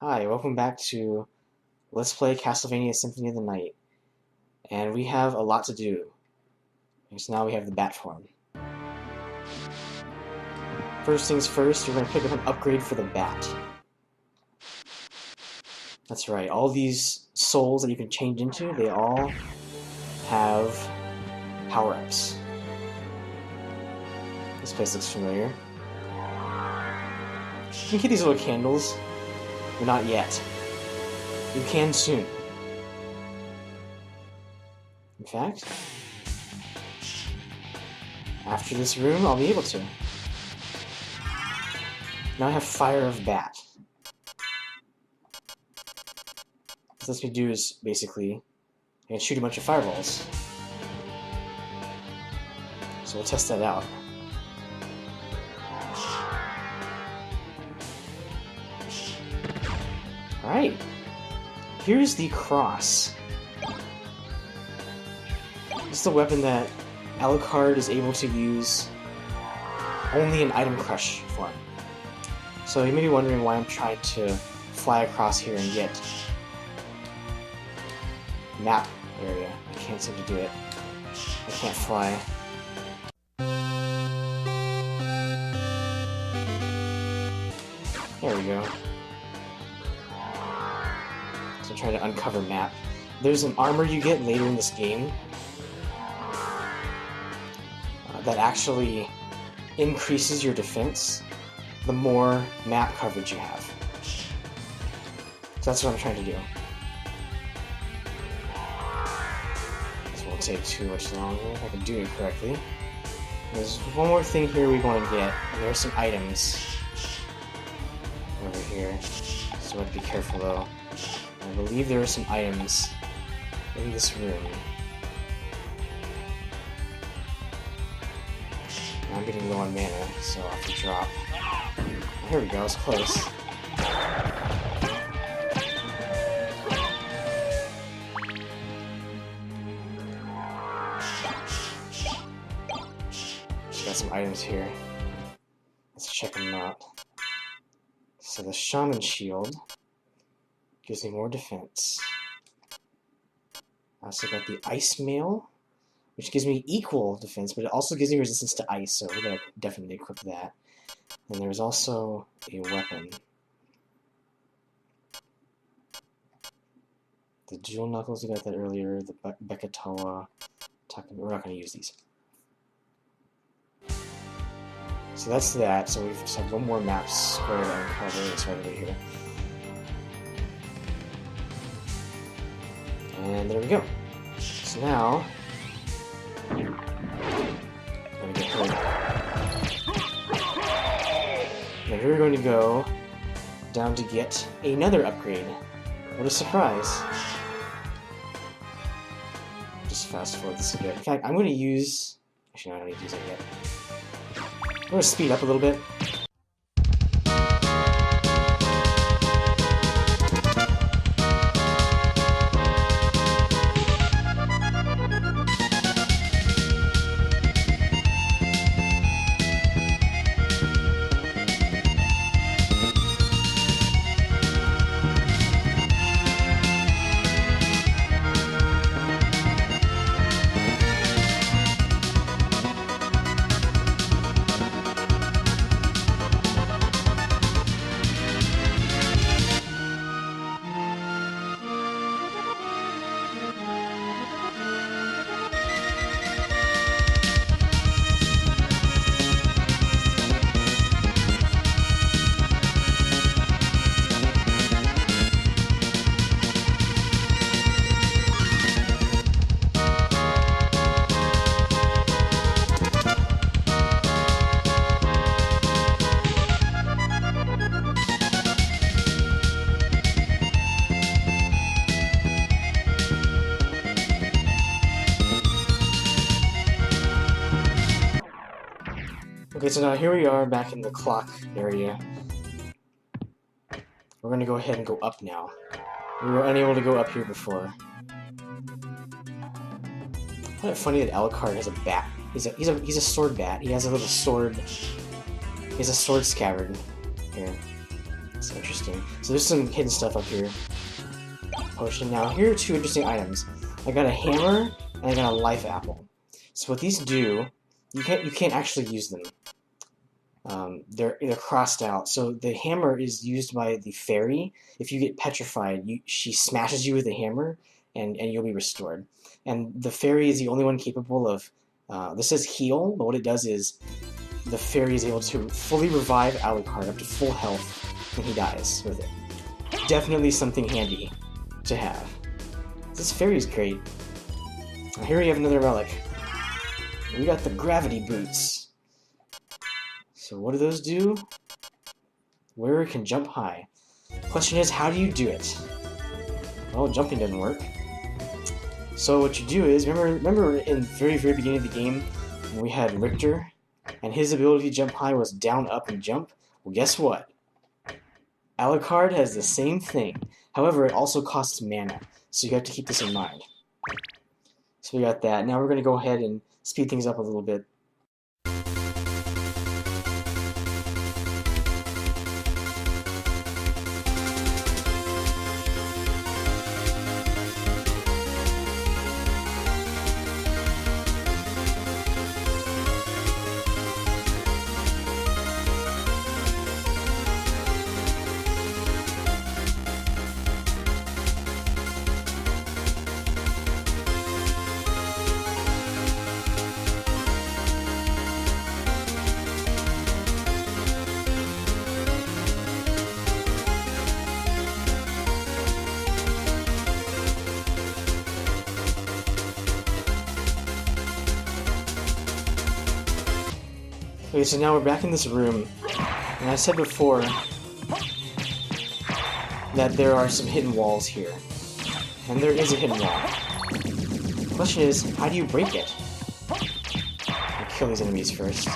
Hi, welcome back to Let's Play Castlevania Symphony of the Night. And we have a lot to do. So now we have the bat form. First things first, you're going to pick up an upgrade for the bat. That's right, all these souls that you can change into, they all have power-ups. This place looks familiar. You can get these little candles, but not yet. You can soon. In fact, after this room, I'll be able to. Now I have Fire of Bat. What this lets me do is, basically, I can shoot a bunch of fireballs. So we'll test that out. Alright, here's the cross. This is the weapon that Alucard is able to use only in Item Crush form. So you may be wondering why I'm trying to fly across here and get map area. I can't seem to do it. I can't fly. There we go. So I'm trying to uncover map. There's an armor you get later in this game that actually increases your defense the more map coverage you have. So that's what I'm trying to do. This won't take too much longer if I can do it correctly. There's one more thing here we want to get, and there's some items over here. So I have to be careful though. I believe there are some items in this room. I'm getting low on mana, so I'll have to drop. Oh, here we go, it's close. Got some items here. Let's check them out. So the Shaman Shield gives me more defense. I also got the Ice Mail, which gives me equal defense, but it also gives me resistance to ice, so we're going to definitely equip that. And there's also a weapon. The Jewel Knuckles, we got that earlier, the Bekatawa. We're not going to use these. So that's that, so we just have one more map square to uncover. It's right over here. And there we go. So now, I'm gonna get hurt. And we're going to go down to get another upgrade. What a surprise. Just fast forward this a bit. In fact, I'm going to use... Actually, no, I don't need to use it yet. I'm going to speed up a little bit. Okay, so now here we are back in the clock area. We're gonna go ahead and go up now. We were unable to go up here before. I find it funny that Alucard has a bat. He's a sword bat. He has a little sword. He has a sword scabbard here. It's interesting. So there's some hidden stuff up here. Potion. Now here are two interesting items. I got a hammer and I got a life apple. So what these do, you can't actually use them. They're crossed out. So the hammer is used by the fairy. If you get petrified, she smashes you with the hammer, and you'll be restored. And the fairy is the only one capable of. This says heal, but what it does is the fairy is able to fully revive Alucard up to full health when he dies with it. Definitely something handy to have. This fairy is great. Now here we have another relic. We got the gravity boots. So what do those do? Wearer can jump high. Question is, how do you do it? Well, jumping doesn't work. So what you do is, remember in the very beginning of the game, when we had Richter, and his ability to jump high was down, up, and jump? Well, guess what? Alucard has the same thing. However, it also costs mana, so you have to keep this in mind. So we got that. Now we're going to go ahead and speed things up a little bit. Okay, so now we're back in this room, and I said before that there are some hidden walls here. And there is a hidden wall. The question is, how do you break it? I'll kill these enemies first.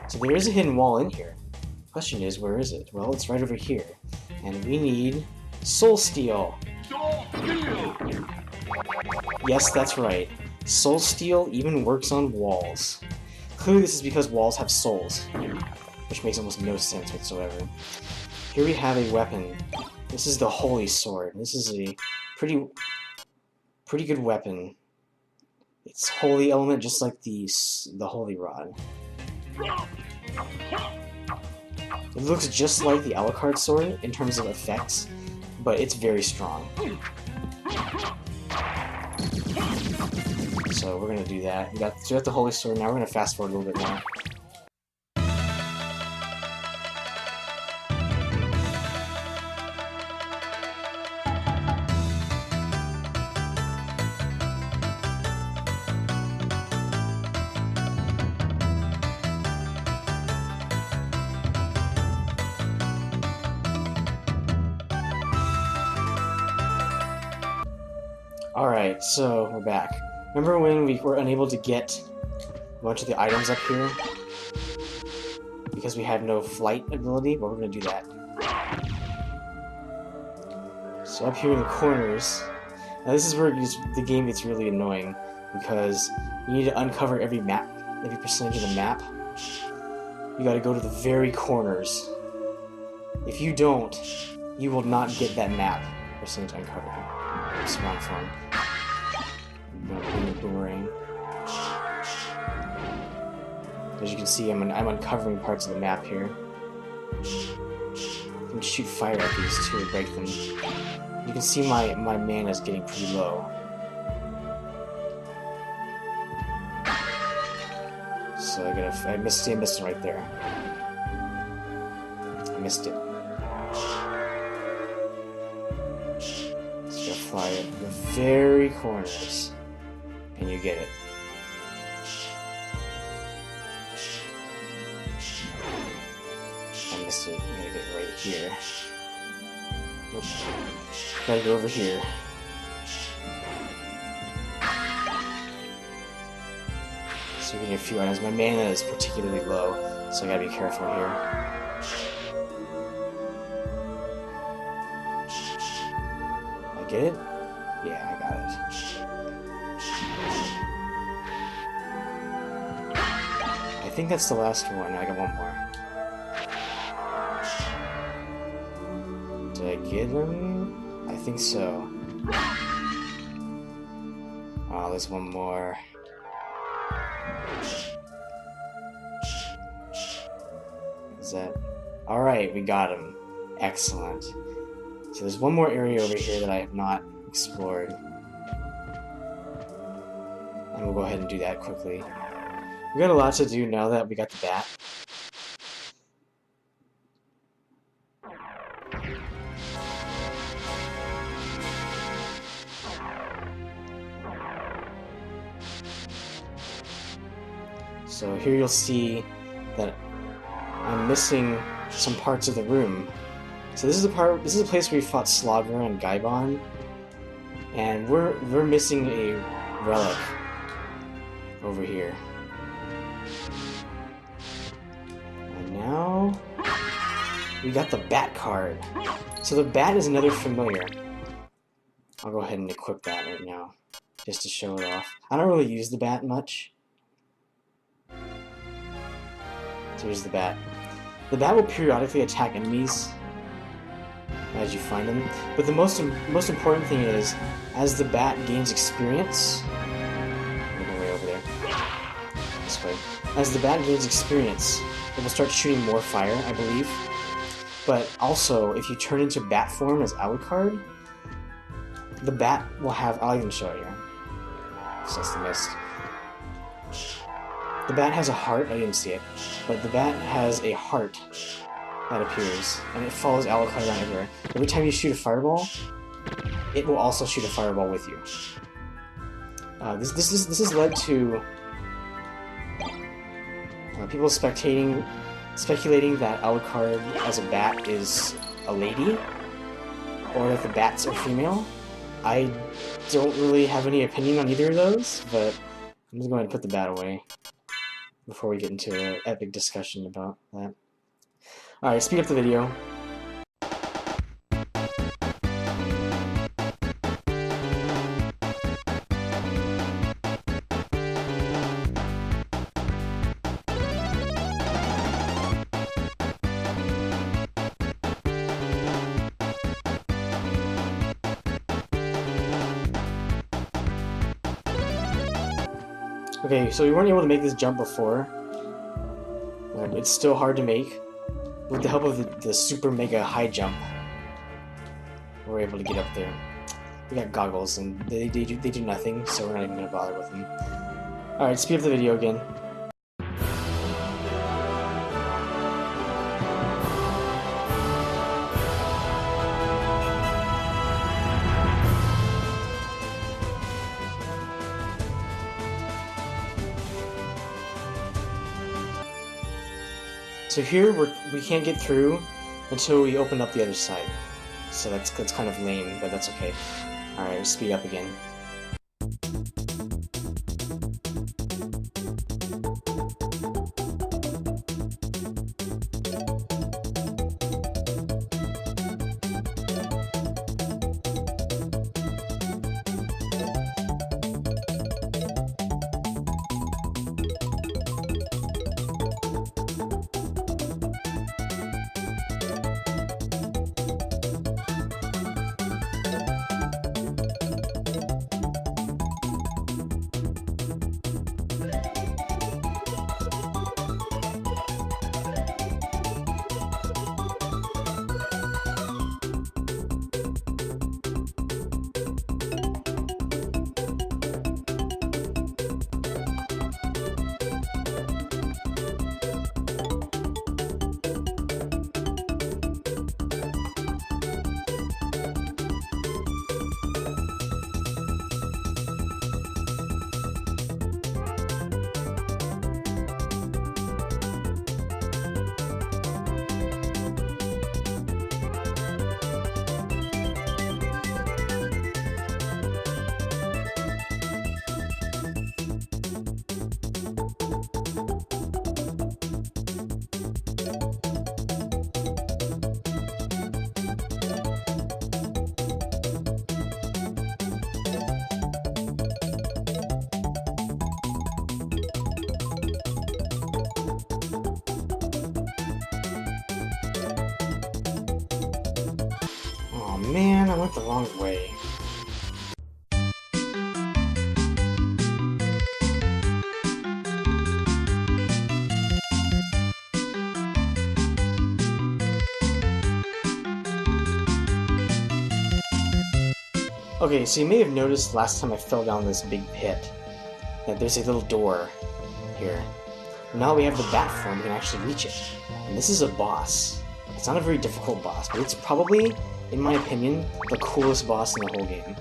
So there is a hidden wall in here. The question is, where is it? Well, it's right over here. And we need Soul Steel! Yes, that's right. Soul Steel even works on walls. Clearly this is because walls have souls, which makes almost no sense whatsoever. Here we have a weapon. This is the Holy Sword. This is a pretty good weapon. It's holy element, just like the Holy Rod. It looks just like the Alucard sword in terms of effects, but it's very strong. So we're gonna do that. We got the Holy Sword. Now we're gonna fast forward a little bit more. Alright, so we're back. Remember when we were unable to get a bunch of the items up here? Because we had no flight ability? Well, we're gonna do that. So up here in the corners... Now this is where the game gets really annoying, because you need to uncover every percentage of the map. You gotta go to the very corners. If you don't, you will not get that map percentage uncovered. Spawn form. Boomerang. As you can see, I'm uncovering parts of the map here. I can shoot fire at these too to break them. You can see my mana is getting pretty low. So I missed it right there. I missed it. So you gotta fly at the very corners. And you get it. I missed it. I'm gonna get it right here. Nope. Gotta go over here. So we need a few items. My mana is particularly low, so I gotta be careful here. I get it? Yeah, I got it. I think that's the last one. I got one more. Did I get him? I think so. Oh, there's one more. Is that... Alright, we got him. Excellent. So there's one more area over here that I have not explored. And we'll go ahead and do that quickly. We got a lot to do now that we got the bat. So here you'll see that I'm missing some parts of the room. So this is a place where we fought Slogger and Goemon, and we're missing a relic over here. And now we got the bat card. So the bat is another familiar. I'll go ahead and equip that right now, just to show it off. I don't really use the bat much. So here's the bat. The bat will periodically attack enemies as you find them, but the most important thing is, as the bat gains experience, way over there, this way. As the bat gains experience, it will start shooting more fire, I believe. But also, if you turn into bat form as Alucard, the bat will have. I'll even show it here. So that's the mist. The bat has a heart. I didn't see it, but the bat has a heart that appears, and it follows Alucard around everywhere. Every time you shoot a fireball, it will also shoot a fireball with you. This has led to people speculating that Alucard as a bat is a lady, or that the bats are female. I don't really have any opinion on either of those, but I'm just going to put the bat away before we get into an epic discussion about that. Alright, speed up the video. Okay, so we weren't able to make this jump before. It's still hard to make. With the help of the super mega high jump, we're able to get up there. We got goggles, and they do nothing, so we're not even gonna bother with them. Alright, speed up the video again. So here we can't get through until we open up the other side. So that's kind of lame, but that's okay. Alright, let's speed up again. man, I went the wrong way. Okay, so you may have noticed last time I fell down this big pit that there's a little door here. Now we have the bat form, we can actually reach it. And this is a boss. It's not a very difficult boss, but it's probably, in my opinion, the coolest boss in the whole game.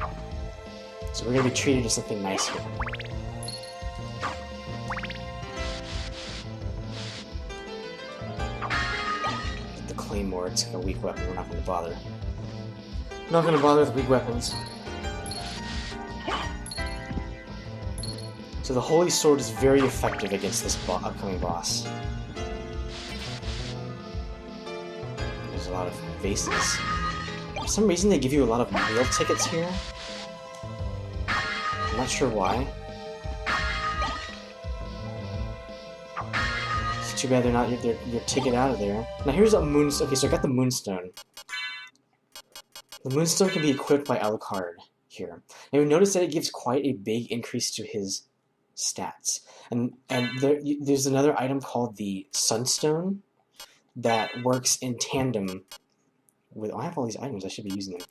So we're gonna be treated to something nice here. Get the claymore, it's like a weak weapon, we're not gonna bother. Not gonna bother with weak weapons. So the Holy Sword is very effective against this upcoming boss. There's a lot of vases. For some reason they give you a lot of meal tickets here. I'm not sure why. It's too bad they're not your ticket out of there. Now here's a moonstone. Okay, so I got the moonstone. The moonstone can be equipped by Alucard here. Now you notice that it gives quite a big increase to his stats. And there's another item called the Sunstone that works in tandem with... Oh, I have all these items, I should be using them.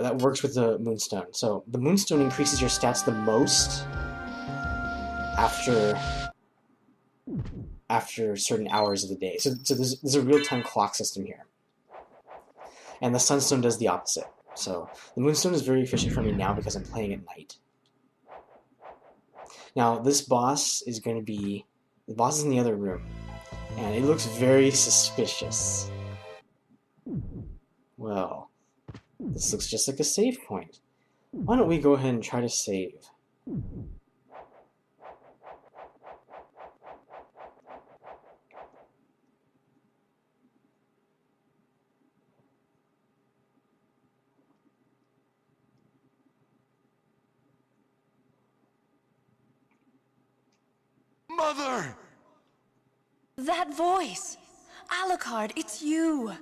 That works with the Moonstone. So the Moonstone increases your stats the most after certain hours of the day. So there's a real-time clock system here. And the Sunstone does the opposite. So the Moonstone is very efficient for me now because I'm playing at night. Now, this boss is going to be... The boss is in the other room, and it looks very suspicious. Well, this looks just like a save point. Why don't we go ahead and try to save? Mother! That voice! Alucard, it's you!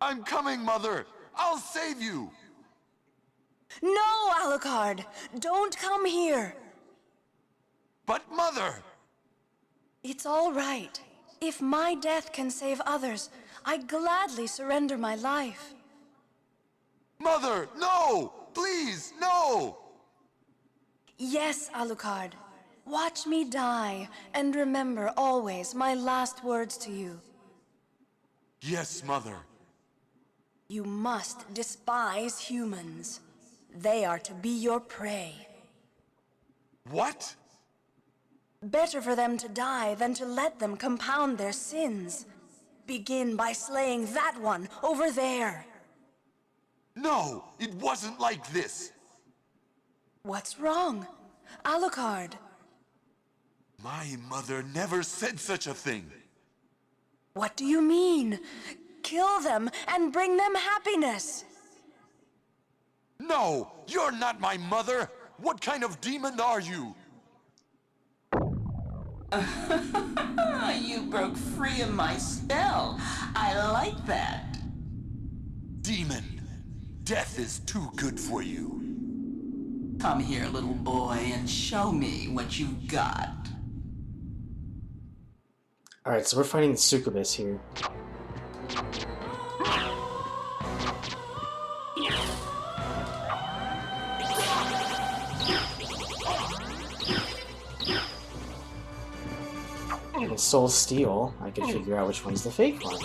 I'm coming, Mother! I'll save you! No, Alucard! Don't come here! But, Mother! It's all right. If my death can save others, I gladly surrender my life. Mother, no! Please, no! Yes, Alucard. Watch me die, and remember always my last words to you. Yes, Mother. You must despise humans. They are to be your prey. What? Better for them to die than to let them compound their sins. Begin by slaying that one over there. No, it wasn't like this. What's wrong? Alucard. My mother never said such a thing. What do you mean? Kill them and bring them happiness. No, you're not my mother. What kind of demon are you? You broke free of my spell. I like that. Demon, death is too good for you. Come here, little boy, and show me what you've got. Alright, so we're fighting the Succubus here. And Soul Steel, I could figure out which one's the fake one.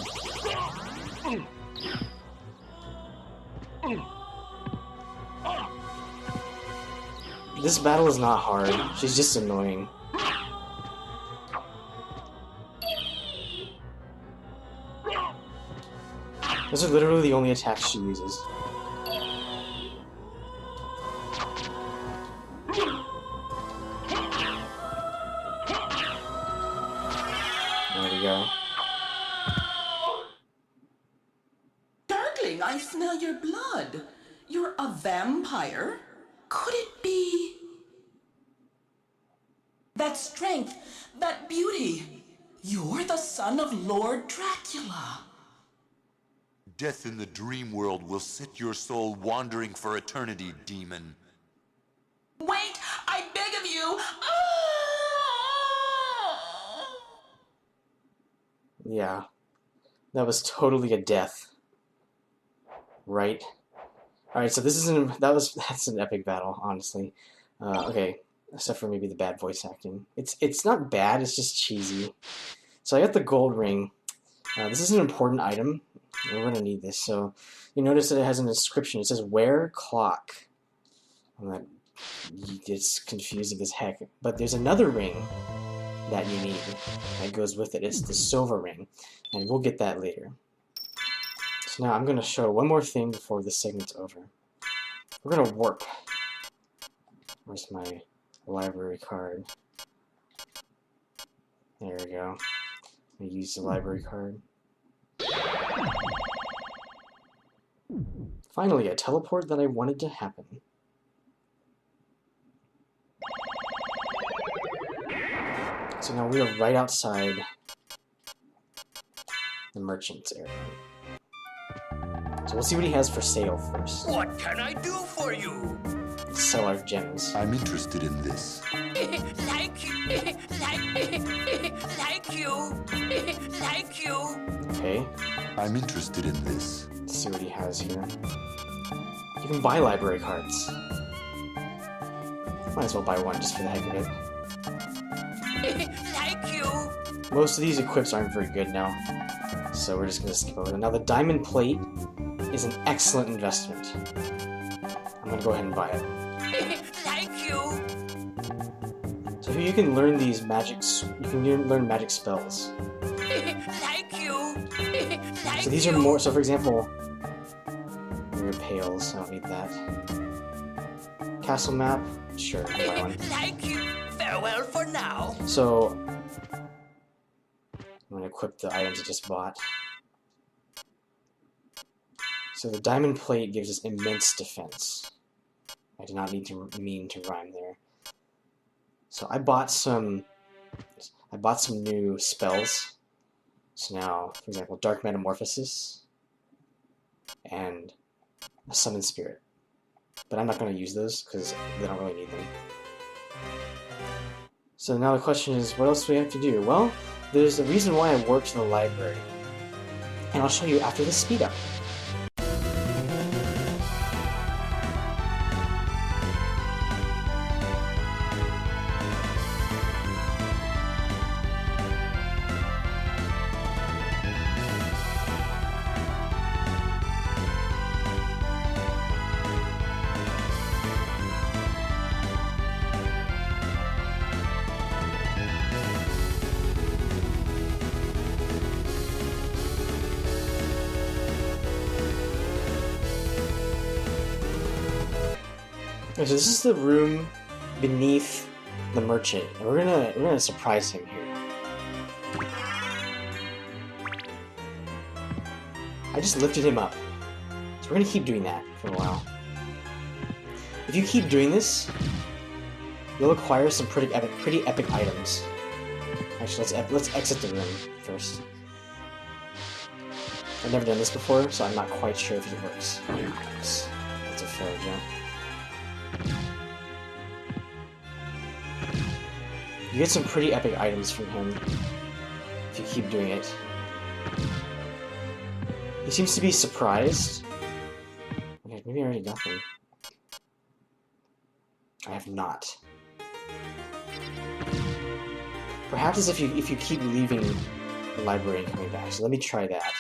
This battle is not hard, she's just annoying. Those are literally the only attacks she uses. There we go. Darkling, I smell your blood. You're a vampire? Could it be... that strength, that beauty? You're the son of Lord Dracula. Death in the dream world will set your soul wandering for eternity, demon. Wait! I beg of you! Yeah. That was totally a death. Right? Alright, so this is that's an epic battle, honestly. Okay. Except for maybe the bad voice acting. It's not bad, it's just cheesy. So I got the gold ring. This is an important item. We're going to need this. So you notice that it has an inscription. It says, "Wear clock." It's confusing as heck. But there's another ring that you need that goes with it. It's the silver ring. And we'll get that later. So now I'm going to show one more thing before this segment's over. We're going to warp. Where's my library card? There we go. I'm going to use the library card. Finally, a teleport that I wanted to happen. So now we are right outside the merchant's area. So we'll see what he has for sale first. What can I do for you? Sell our gems. I'm interested in this. Like you. Okay, I'm interested in this. let's see what he has here. You can buy library cards. Might as well buy one just for the heck of it. Like you. Most of these equips aren't very good now, so we're just going to skip over them. Now the diamond plate is an excellent investment. I'm going to go ahead and buy it. Like you. So here you can learn these magics. You can learn magic spells. Like you. Like So these are more. So for example, your pails. I don't need that. Castle map. Sure, I'll buy one. Like you. Farewell for now. So I'm going to equip the items I just bought. So the diamond plate gives us immense defense. I did not mean to rhyme there. So I bought some new spells. So now, for example, Dark Metamorphosis and a Summon Spirit. But I'm not going to use those because they don't really need them. So now the question is, what else do we have to do? Well, there's a reason why I warped to the library. And I'll show you after the speed up. Okay, so this is the room beneath the merchant, and we're gonna surprise him here. I just lifted him up, so we're gonna keep doing that for a while. If you keep doing this, you'll acquire some pretty epic items. Actually, let's exit the room first. I've never done this before, so I'm not quite sure if it works. Oops. That's a fair jump. You get some pretty epic items from him if you keep doing it. He seems to be surprised. Okay, maybe I already got them. I have not. Perhaps it's if you keep leaving the library and coming back. So let me try that.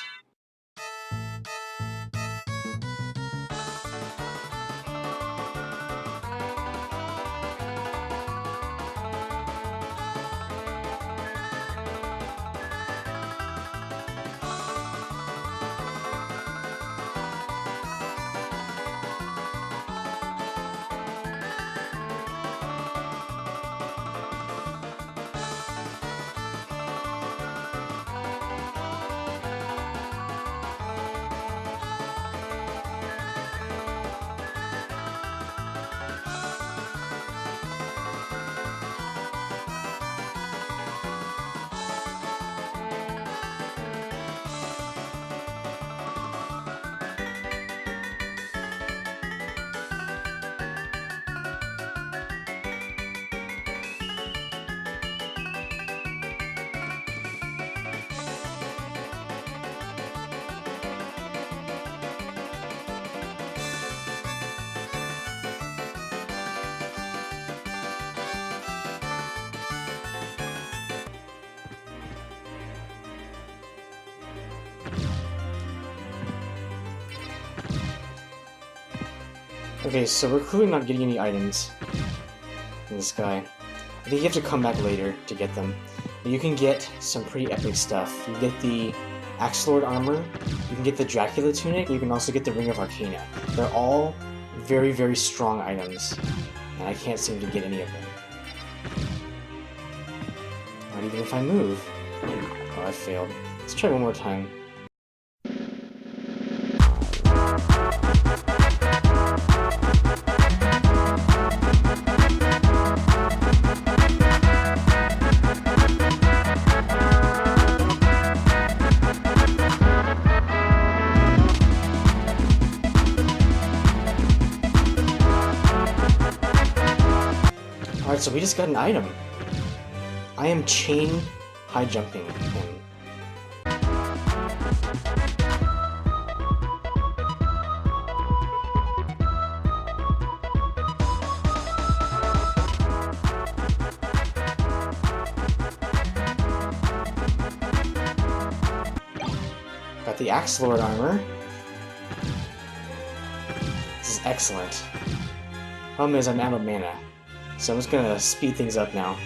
Okay, so we're clearly not getting any items in this guy. I think you have to come back later to get them. But you can get some pretty epic stuff. You get the Axe Lord armor, you can get the Dracula tunic, you can also get the Ring of Arcana. They're all very, very strong items, and I can't seem to get any of them. Not even if I move. Oh, I failed. Let's try one more time. Alright, so we just got an item. I am chain high jumping him. Got the Axe Lord armor. This is excellent. Problem is I'm out of mana, so I'm just gonna speed things up now.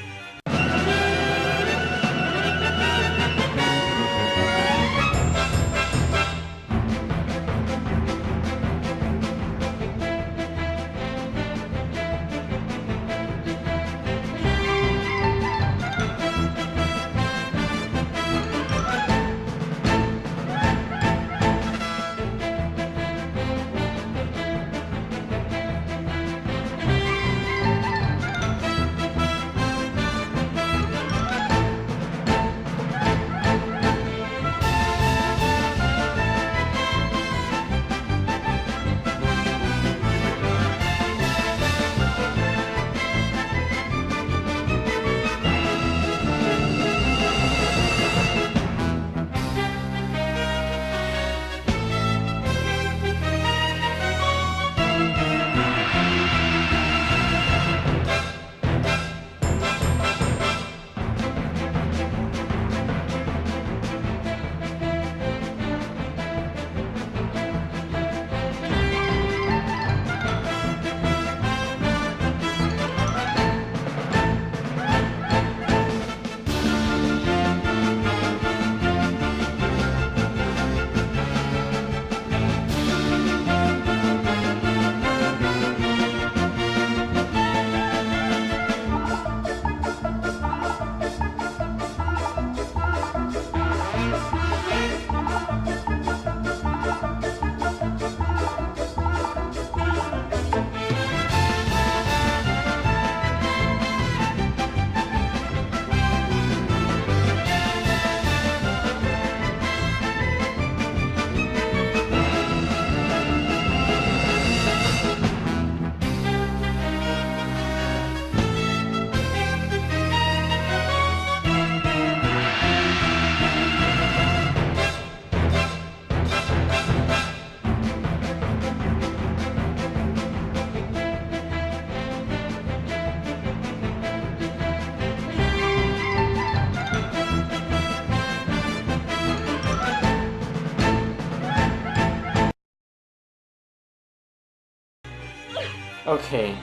Okay,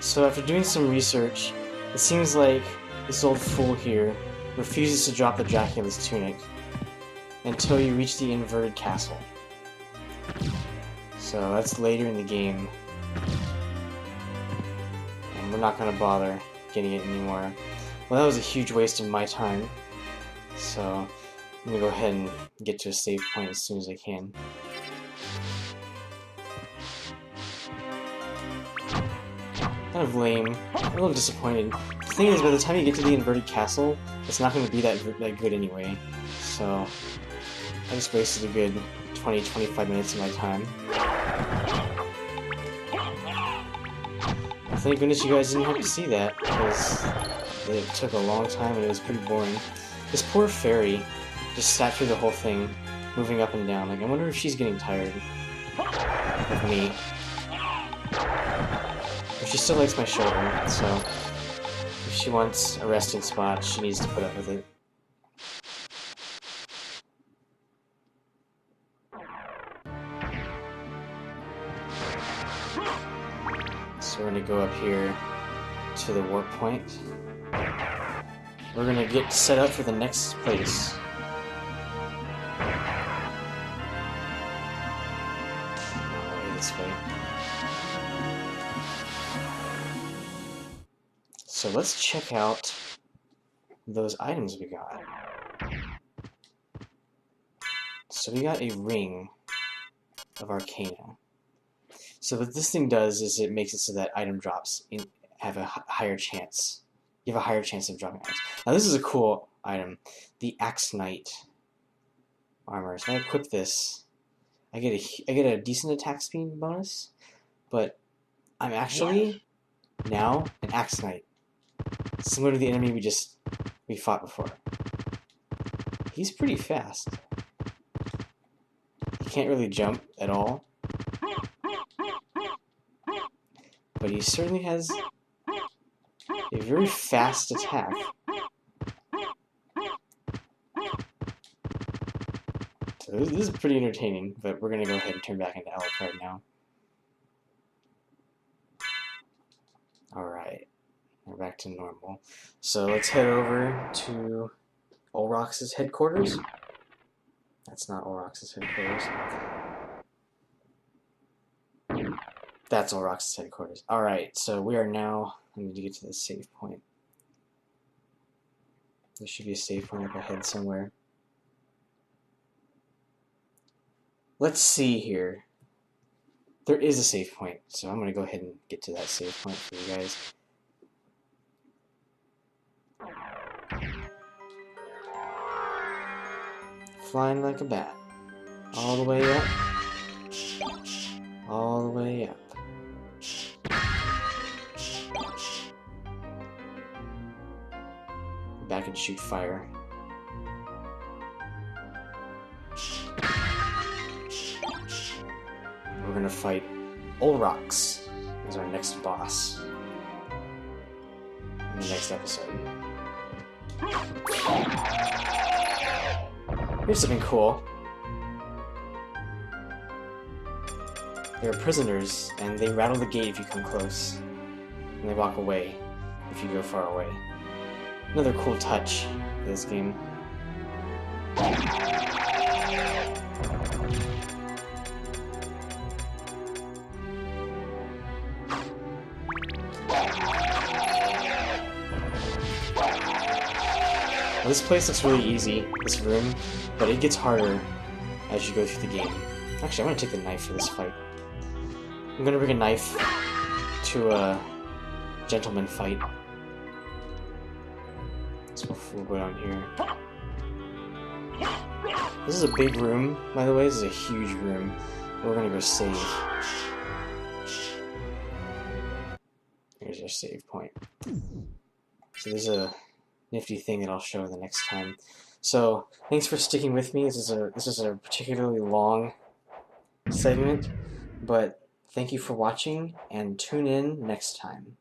so after doing some research, it seems like this old fool here refuses to drop the Dracula's tunic until you reach the inverted castle. So that's later in the game, and we're not gonna bother getting it anymore. Well, that was a huge waste of my time, so I'm gonna go ahead and get to a save point as soon as I can. Kind of lame. I'm a little disappointed. The thing is, by the time you get to the inverted castle, it's not going to be that good anyway. So, I just wasted a good 20-25 minutes of my time. Well, thank goodness you guys didn't have to see that, because it took a long time and it was pretty boring. This poor fairy just sat through the whole thing, moving up and down. Like, I wonder if she's getting tired of me. She still likes my shoulder, so if she wants a resting spot, she needs to put up with it. So we're gonna go up here to the warp point. We're gonna get set up for the next place. This way. So let's check out those items we got. So we got a ring of Arcana. So what this thing does is it makes it so that item drops have a higher chance. You have a higher chance of dropping items. Now this is a cool item, the Axe Knight armor. So if I equip this, I get a decent attack speed bonus, but I'm actually now an Axe Knight, similar to the enemy we fought before. He's pretty fast. He can't really jump at all, but he certainly has a very fast attack. So this is pretty entertaining, but we're gonna go ahead and turn back into Alucard now. Alright, we're back to normal. So let's head over to Olrox's headquarters. That's not Olrox's headquarters. That's Olrox's headquarters. Alright, so we are now... I need to get to the save point. There should be a save point up ahead somewhere. Let's see here. There is a save point, so I'm going to go ahead and get to that save point for you guys. Flying like a bat. All the way up. All the way up. Back and shoot fire. We're gonna fight Olrox as our next boss in the next episode. Here's something cool. There are prisoners, and they rattle the gate if you come close, and they walk away if you go far away. Another cool touch of this game. Now, this place looks really easy, this room, but it gets harder as you go through the game. Actually, I'm going to take the knife for this fight. I'm going to bring a knife to a gentleman fight. So we'll go down here. This is a big room, by the way. This is a huge room. We're going to go save. Here's our save point. So there's a nifty thing that I'll show the next time. So thanks for sticking with me. This is a particularly long segment, but thank you for watching and tune in next time.